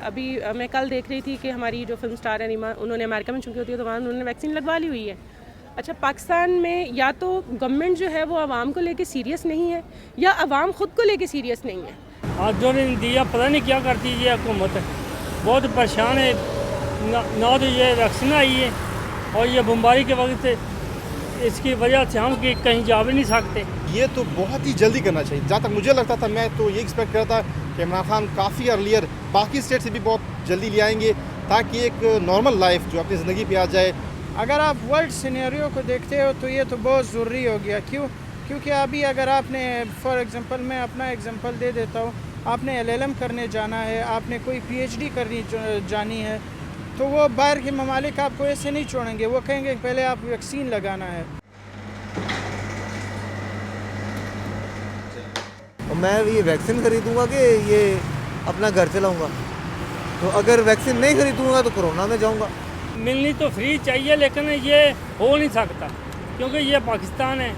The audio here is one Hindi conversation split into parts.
अभी मैं कल देख रही थी कि हमारी जो फिल्म स्टार है रीमा, उन्होंने अमेरिका में चुकी होती है तो वहाँ उन्होंने वैक्सीन लगवा ली हुई है। अच्छा, पाकिस्तान में या तो गवर्नमेंट जो है वो आवाम को लेके सीरियस नहीं है या आवाम ख़ुद को लेके सीरियस नहीं है। आज जो दिया पता नहीं क्या करती है हुकूमत, बहुत परेशान है। ना तो ये वैक्सीन आई है और ये बमबारी के वक्त इसकी वजह से हम कहीं जा भी नहीं सकते। ये तो बहुत ही जल्दी करना चाहिए। जहाँ तक मुझे लगता था, मैं तो ये एक्सपेक्ट कर रहा था कि इमरान खान काफ़ी अर्लियर बाकी स्टेट से भी बहुत जल्दी ले आएंगे ताकि एक नॉर्मल लाइफ जो अपनी ज़िंदगी पे आ जाए। अगर आप वर्ल्ड सिनेरियो को देखते हो तो ये तो बहुत ज़रूरी हो गया। क्योंकि अभी अगर आपने फॉर एग्ज़ाम्पल, मैं अपना एग्ज़ाम्पल दे देता हूँ, आपने LLM करने जाना है, आपने कोई PhD करनी जानी है, तो वो बाहर के ममालिक आपको ऐसे नहीं छोड़ेंगे। वो कहेंगे पहले आप वैक्सीन लगाना है। और मैं ये वैक्सीन खरीदूंगा कि ये अपना घर चलाऊंगा? तो अगर वैक्सीन नहीं खरीदूंगा तो कोरोना में जाऊंगा। मिलनी तो फ्री चाहिए, लेकिन ये हो नहीं सकता क्योंकि ये पाकिस्तान है।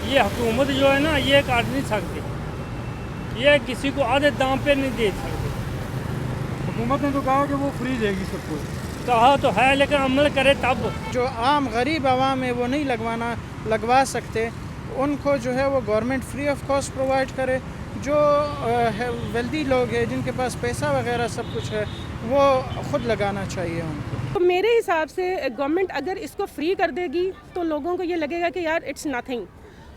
ये हुकूमत जो है ना, ये काट नहीं सकती, ये किसी को आधे दाम पे नहीं दे सकती। हुकूमत ने तो कहा कि वो फ्री देगी सबको। कहा तो है लेकिन अमल करे तब। जो आम गरीब आवाम है वो नहीं लगवा सकते, उनको जो है वो government free of cost provide करे। जो वेल्दी लोग हैं जिनके पास पैसा वगैरह सब कुछ है, वो ख़ुद लगाना चाहिए उनको। तो मेरे हिसाब से गवर्नमेंट अगर इसको फ्री कर देगी तो लोगों को ये लगेगा कि यार इट्स नथिंग।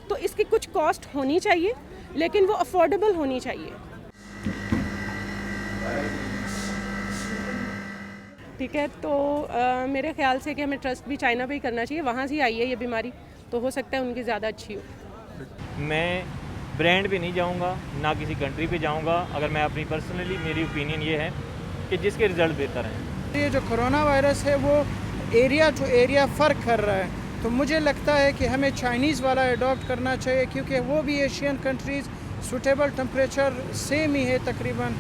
तो इसकी कुछ कॉस्ट होनी चाहिए लेकिन वो अफोर्डेबल होनी चाहिए। ठीक है, तो मेरे ख्याल से कि हमें ट्रस्ट भी चाइना पे ही करना चाहिए। वहाँ से ही आई है ये बीमारी, तो हो सकता है उनकी ज़्यादा अच्छी हो। मैं ब्रांड पे नहीं जाऊंगा, ना किसी कंट्री पे जाऊंगा। अगर मैं अपनी पर्सनली, मेरी ओपिनियन ये है कि जिसके रिज़ल्ट बेहतर हैं। ये जो कोरोना वायरस है वो एरिया टू एरिया फ़र्क कर रहा है, तो मुझे लगता है कि हमें चाइनीज़ वाला अडॉप्ट करना चाहिए क्योंकि वो भी Asian countries suitable temperature same ही है तकरीबन।